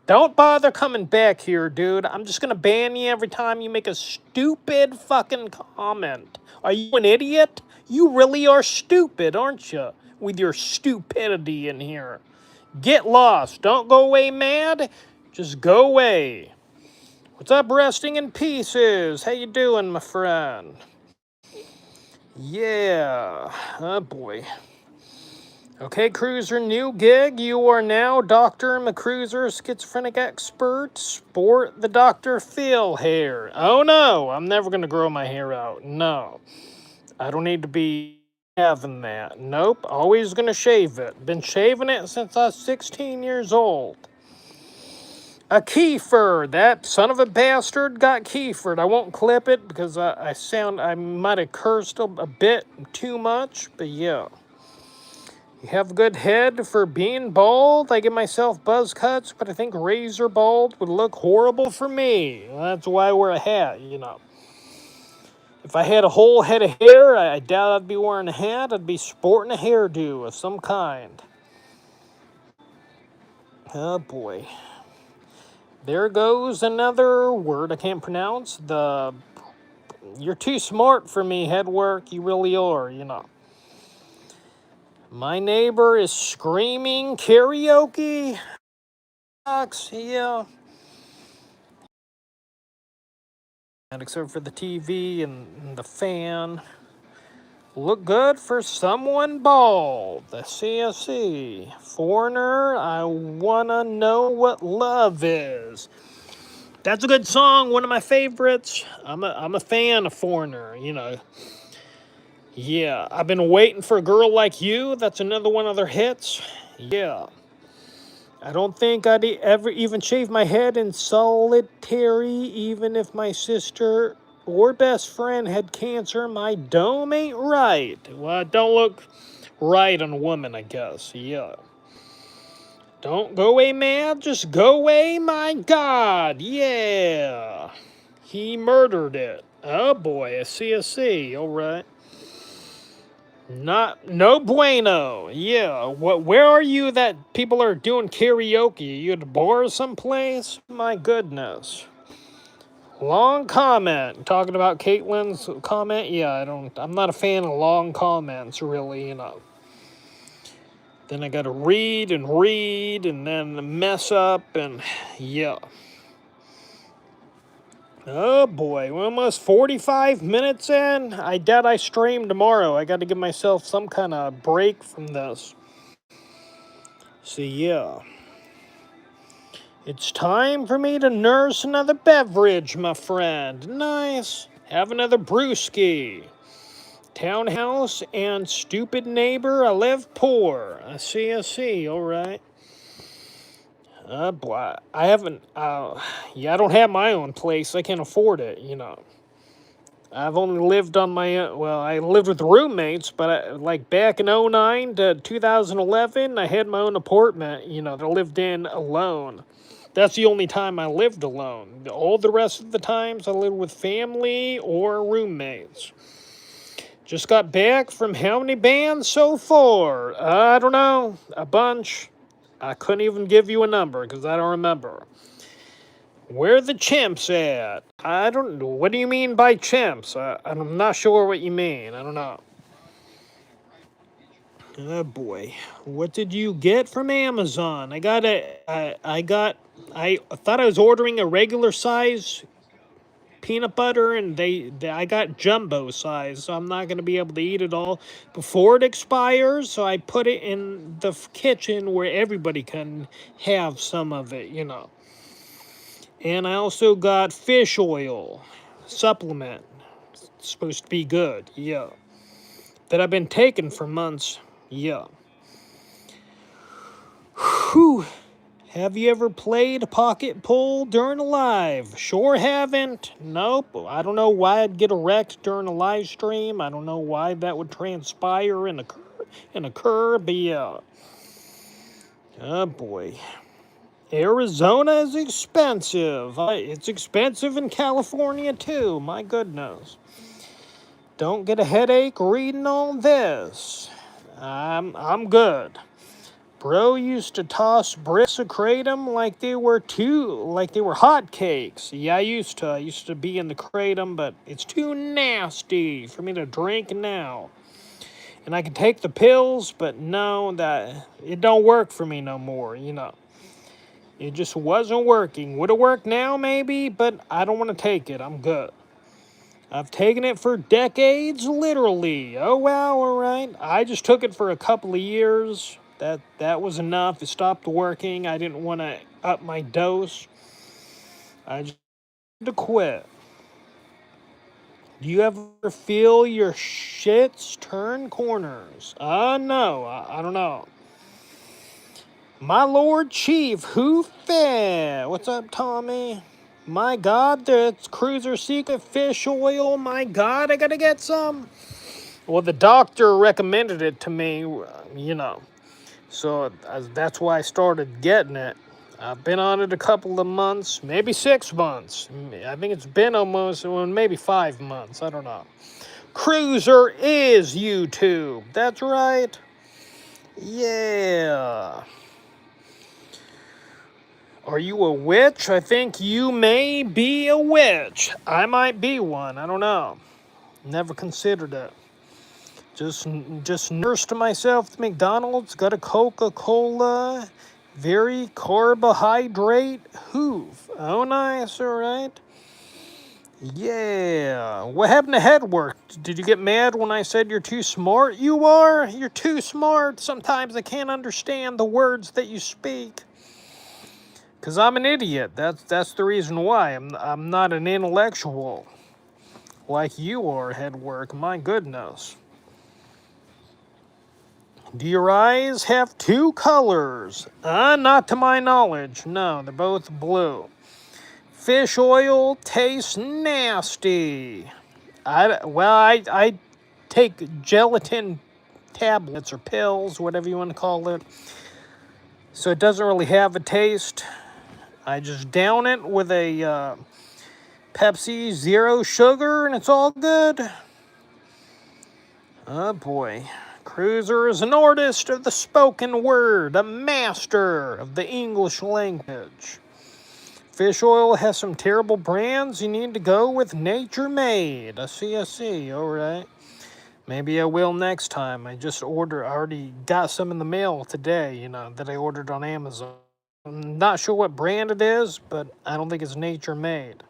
Don't bother coming back here, dude. I'm just gonna ban you every time you make a stupid fucking comment. Are you an idiot? You really are stupid, aren't you? With your stupidity in here. Get lost. Don't go away mad. Just go away. What's up, Resting in Pieces? How you doing, my friend? Yeah. Oh, boy. Okay, Cruiser, new gig. You are now Dr. McCruiser, schizophrenic expert. Sport the Dr. Phil hair. Oh, no. I'm never going to grow my hair out. No. I don't need to be having that. Nope. Always going to shave it. Been shaving it since I was 16 years old. A kefir. That son of a bastard got kefired. I won't clip it because I might have cursed a bit too much, but yeah. You have a good head for being bald. I give myself buzz cuts, but I think razor bald would look horrible for me. That's why I wear a hat, you know. If I had a whole head of hair, I doubt I'd be wearing a hat. I'd be sporting a hairdo of some kind. Oh, boy. There goes another word I can't pronounce. You're too smart for me, headwork. You really are, you know. My neighbor is screaming karaoke. Yeah. And except for the TV and the fan. Look good for someone bald. The CSC. Foreigner, I wanna know what love is. That's a good song, one of my favorites. I'm a fan of Foreigner, you know. Yeah, I've been waiting for a girl like you. That's another one of their hits. Yeah. I don't think I'd ever even shave my head in solitary, even if my sister or best friend had cancer. My dome ain't right. Well, it don't look right on a woman, I guess. Yeah. Don't go away, man. Just go away, my God. Yeah. He murdered it. Oh, boy. A CSC. All right. No bueno. Yeah. Where are you that people are doing karaoke? You at a bar someplace? My goodness. Long comment. Talking about Caitlin's comment? Yeah, I'm not a fan of long comments, really, you know. Then I gotta read and then mess up and yeah. Oh boy, we're almost 45 minutes in. I doubt I stream tomorrow. I gotta give myself some kind of break from this. So yeah, it's time for me to nurse another beverage, my friend. Nice. Have another brewski. Townhouse and stupid neighbor, I live poor. I see, alright. Boy, I haven't, I don't have my own place. I can't afford it, I've only lived on my own. Well, I lived with roommates, but like back in '09 to 2011, I had my own apartment, that I lived in alone. That's the only time I lived alone. All the rest of the times I lived with family or roommates. Just got back from how many bands so far? I don't know. A bunch. I couldn't even give you a number because I don't remember. Where the chimps at? I don't know. What do you mean by chimps? I'm not sure what you mean. I don't know. Oh boy. What did you get from Amazon? I thought I was ordering a regular size peanut butter, and I got jumbo size, so I'm not going to be able to eat it all before it expires, so I put it in the kitchen where everybody can have some of it, And I also got fish oil supplement. It's supposed to be good, yeah. That I've been taking for months, yeah. Whew. Have you ever played pocket pool during a live? Sure haven't. Nope. I don't know why I'd get erect during a live stream. I don't know why that would transpire and occur, but yeah. Oh boy. Arizona is expensive. It's expensive in California too. My goodness. Don't get a headache reading all this. I'm good. Bro used to toss bricks of kratom like they were hotcakes. Yeah, I used to be in the kratom, but it's too nasty for me to drink now. And I can take the pills, but no, that it don't work for me no more, It just wasn't working. Would it work now, maybe, but I don't want to take it. I'm good. I've taken it for decades, literally. Oh, wow, all right. I just took it for a couple of years. That was enough. It stopped working. I didn't want to up my dose. I just had to quit. Do you ever feel your shits turn corners? No. I don't know. My Lord Chief, who fed? What's up, Tommy? My God, that's Cruiser Secret Fish Oil. My God, I gotta get some. Well, the doctor recommended it to me, So that's why I started getting it. I've been on it a couple of months, maybe 6 months. I think it's been almost, maybe 5 months. I don't know. Cruiser is YouTube. That's right. Yeah. Are you a witch? I think you may be a witch. I might be one. I don't know. Never considered it. Just nursed myself to McDonald's. Got a Coca-Cola. Very carbohydrate hoof. Oh, nice. All right. Yeah. What happened to head work? Did you get mad when I said you're too smart? You are. You're too smart. Sometimes I can't understand the words that you speak. Because I'm an idiot. That's the reason why. I'm not an intellectual like you are, Headwork. My goodness. Do your eyes have two colors? Not to my knowledge. No, they're both blue. Fish oil tastes nasty. I take gelatin tablets or pills, whatever you want to call it. So it doesn't really have a taste. I just down it with a Pepsi Zero Sugar, and it's all good. Oh boy. Cruiser is an artist of the spoken word, a master of the English language. Fish oil has some terrible brands. You need to go with Nature Made. I see. All right. Maybe I will next time. I already got some in the mail today, that I ordered on Amazon. I'm not sure what brand it is, but I don't think it's Nature Made.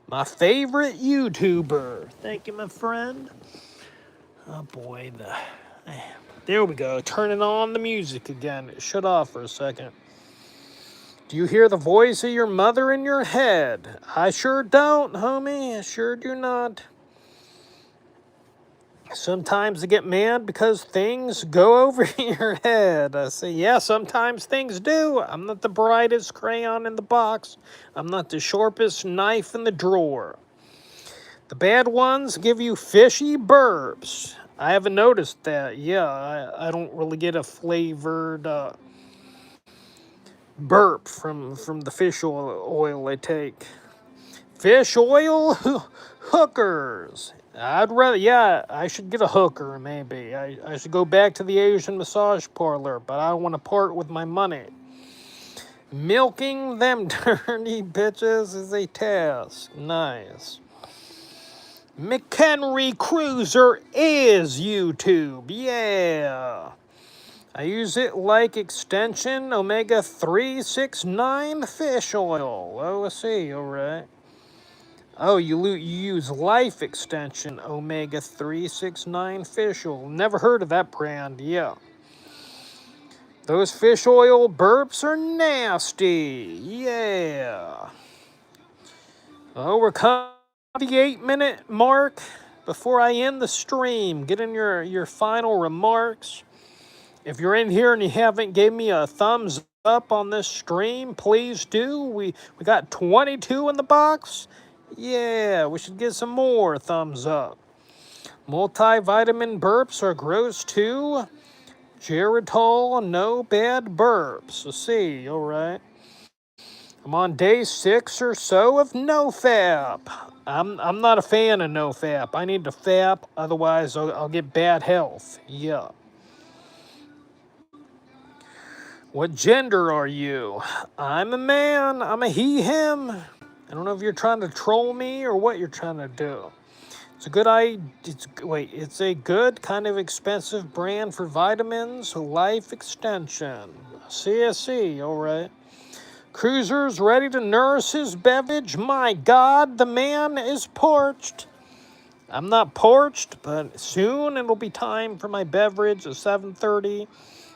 My favorite YouTuber. Thank you, my friend. Oh boy, There we go. Turning on the music again. It shut off for a second. Do you hear the voice of your mother in your head? I sure don't, homie. I sure do not. Sometimes I get mad because things go over your head. I say, yeah, sometimes things do. I'm not the brightest crayon in the box. I'm not the sharpest knife in the drawer. The bad ones give you fishy burps. I haven't noticed that. Yeah, I don't really get a flavored burp from the fish oil I take. Fish oil hookers. I'd rather, yeah, I should get a hooker maybe. I should go back to the Asian massage parlor, but I don't want to part with my money. Milking them dirty bitches is a task. Nice. McHenry Cuiser is YouTube. Yeah. I use it like extension omega-369 fish oil. Oh, I see. All right. Oh, you use life extension omega-369 fish oil. Never heard of that brand. Yeah. Those fish oil burps are nasty. Yeah. Oh, we're coming to the 8-minute mark. Before I end the stream, get in your final remarks. If you're in here and you haven't gave me a thumbs up on this stream, please do. We got 22 in the box. Yeah, we should get some more thumbs up. Multivitamin burps are gross too. Geritol, no bad burps. Let's see, all right. I'm on day 6 or so of NoFap. I'm not a fan of NoFap. I need to fap, otherwise I'll get bad health. Yeah. What gender are you? I'm a man. I'm a he, him. I don't know if you're trying to troll me or what you're trying to do. It's a good it's a good kind of expensive brand for vitamins, life extension. CSC, all right. Cruiser's ready to nurse his beverage. My God, the man is parched. I'm not parched, but soon it'll be time for my beverage at 7:30.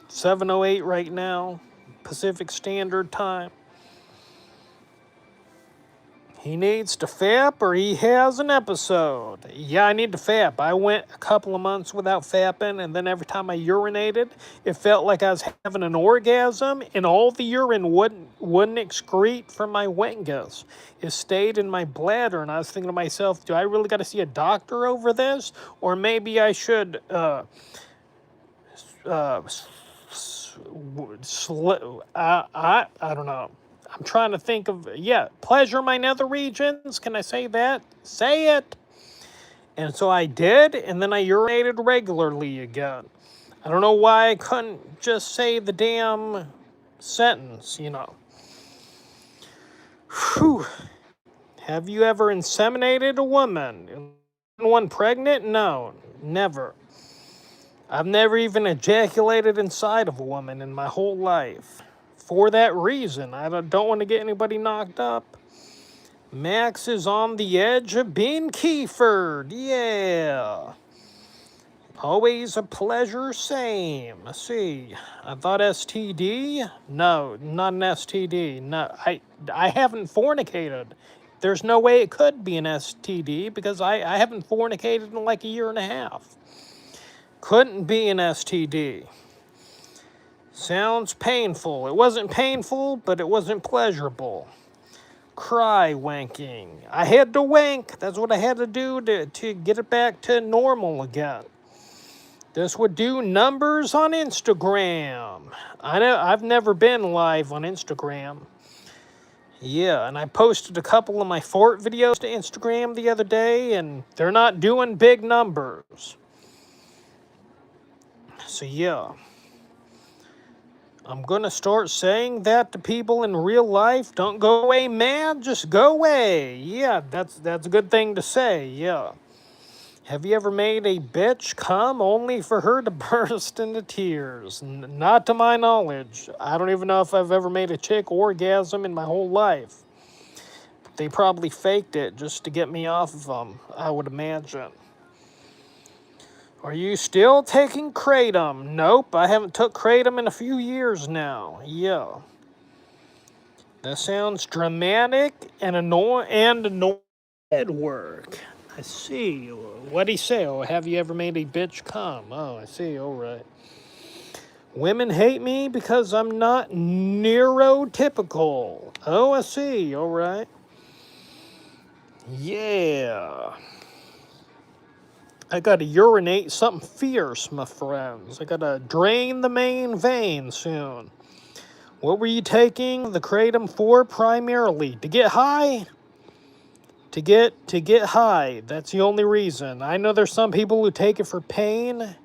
7:08 right now, Pacific Standard Time. He needs to fap or he has an episode. Yeah, I need to fap. I went a couple of months without fapping, and then every time I urinated, it felt like I was having an orgasm, and all the urine wouldn't excrete from my wengus. It stayed in my bladder, and I was thinking to myself, do I really got to see a doctor over this? Or maybe I should I don't know. I'm trying to think of, pleasure my nether regions. Can I say that? Say it. And so I did, and then I urinated regularly again. I don't know why I couldn't just say the damn sentence, you know. Whew. Have you ever inseminated a woman? One pregnant? No, never. I've never even ejaculated inside of a woman in my whole life. For that reason, I don't want to get anybody knocked up. Max is on the edge of being kefir'd. Yeah. Always a pleasure, same. Let's see. I thought STD? No, not an STD. No, I haven't fornicated. There's no way it could be an STD because I haven't fornicated in like a year and a half. Couldn't be an STD. Sounds painful. It wasn't painful, but it wasn't pleasurable. Cry wanking. I had to wank. That's what I had to do to get it back to normal again. This would do numbers on Instagram. I know I've never been live on Instagram. Yeah, and I posted a couple of my fart videos to Instagram the other day, and they're not doing big numbers. So yeah, I'm going to start saying that to people in real life. Don't go away mad, just go away. Yeah, that's a good thing to say, yeah. Have you ever made a bitch come only for her to burst into tears? Not to my knowledge. I don't even know if I've ever made a chick orgasm in my whole life. They probably faked it just to get me off of them, I would imagine. Are you still taking kratom? Nope, I haven't took kratom in a few years now. Yeah. That sounds dramatic and annoying at work. I see. What'd he say? Oh, have you ever made a bitch come? Oh, I see. All right. Women hate me because I'm not neurotypical. Oh, I see. All right. Yeah. I gotta urinate something fierce, my friends. I gotta drain the main vein soon. What were you taking the kratom for primarily? To get high? To get high. That's the only reason. I know there's some people who take it for pain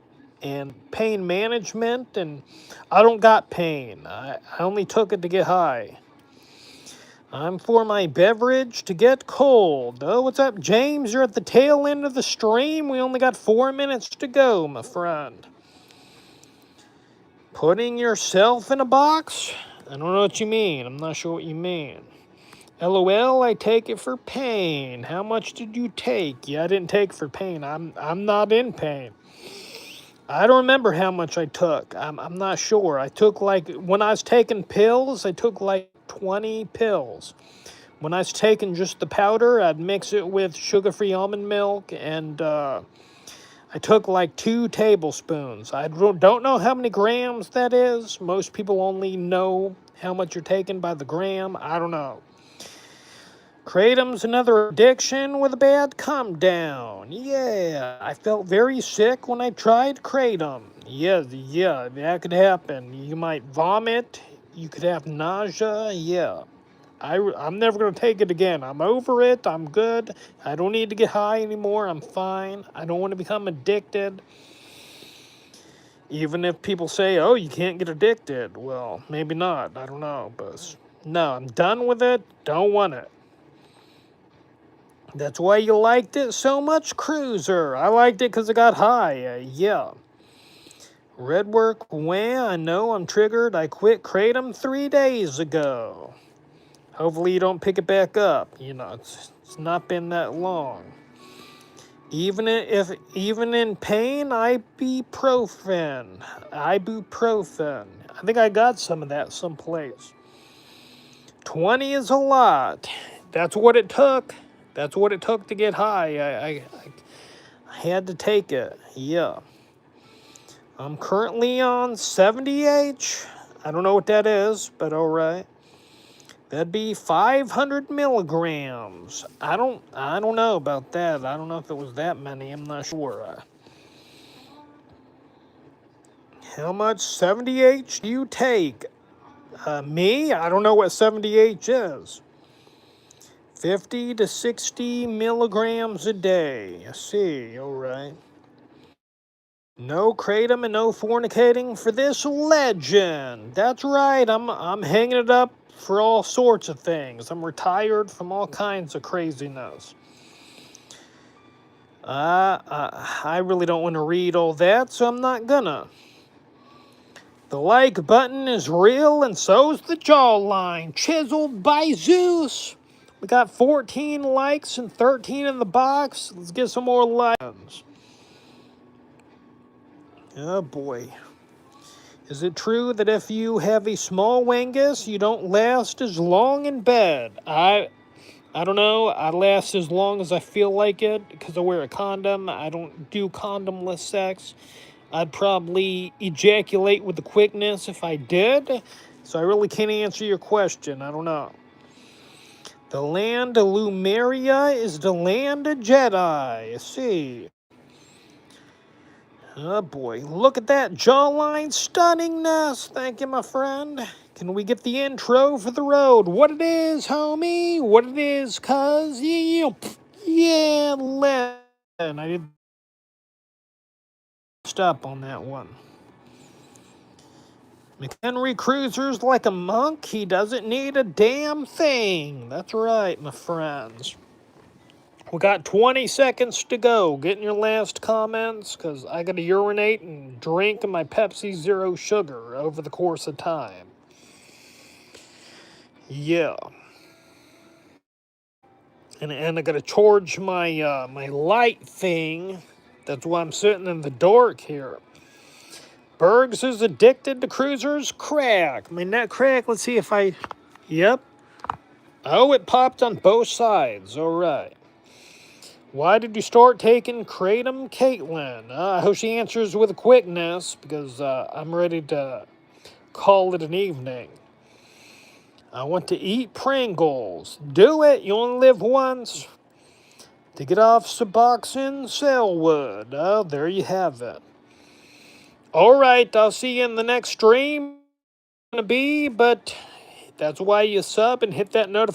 and pain management, and I don't got pain. I only took it to get high. I'm for my beverage to get cold. Oh, what's up, James? You're at the tail end of the stream. We only got 4 minutes to go, my friend. Putting yourself in a box? I don't know what you mean. I'm not sure what you mean. LOL, I take it for pain. How much did you take? Yeah, I didn't take for pain. I'm not in pain. I don't remember how much I took. I'm not sure. I took when I was taking pills, I took 20 pills. When I was taking just the powder, I'd mix it with sugar-free almond milk, and I took 2 tablespoons. I don't know how many grams that is. Most people only know how much you're taking by the gram. I don't know. Kratom's another addiction with a bad come down. Yeah, I felt very sick when I tried kratom. Yeah, that could happen. You might vomit. You could have nausea. Yeah. I'm never going to take it again. I'm over it. I'm good. I don't need to get high anymore. I'm fine. I don't want to become addicted. Even if people say, oh, you can't get addicted. Well, maybe not. I don't know. But no, I'm done with it. Don't want it. That's why you liked it so much, Cruiser. I liked it because it got high. Yeah. Red work, wah, I know I'm triggered. I quit kratom 3 days ago. Hopefully you don't pick it back up. It's not been that long. Even in pain, ibuprofen. Ibuprofen. I think I got some of that someplace. 20 is a lot. That's what it took. That's what it took to get high. I had to take it. Yeah. I'm currently on 70H. I don't know what that is, but all right. That'd be 500 milligrams. I don't know about that. I don't know if it was that many. I'm not sure. How much 70H do you take? Me? I don't know what 70H is. 50 to 60 milligrams a day. I see. All right. No kratom and no fornicating for this legend. That's right. I'm hanging it up for all sorts of things. I'm retired from all kinds of craziness. I really don't want to read all that, so I'm not gonna. The like button is real, and so's the jawline, chiseled by Zeus. We got 14 likes and 13 in the box. Let's get some more likes. Oh boy. Is it true that if you have a small wangus, you don't last as long in bed? I don't know. I last as long as I feel like it because I wear a condom. I don't do condomless sex. I'd probably ejaculate with the quickness if I did. So I really can't answer your question. I don't know. The land of Lumeria is the land of Jedi. See. Oh boy, look at that jawline stunningness. Thank you, my friend. Can we get the intro for the road? What it is, homie? What it is, cuz? Yeah, I did stop on that one. McHenry Cuiser's like a monk. He doesn't need a damn thing. That's right, my friends. We got 20 seconds to go. Get in your last comments, because I got to urinate and drink my Pepsi Zero Sugar over the course of time. Yeah. And I got to charge my my light thing That's why I'm sitting in the dark here. Bergs is addicted to Cruiser's crack. I mean, that crack, let's see if I... Yep. Oh, it popped on both sides. All right. Why did you start taking Kratom, Caitlin? I hope she answers with a quickness, because I'm ready to call it an evening. I want to eat Pringles. Do it. You only live once. To get off Suboxone, Selwood. Oh, there you have it. All right, I'll see you in the next stream. But that's why you sub and hit that notification.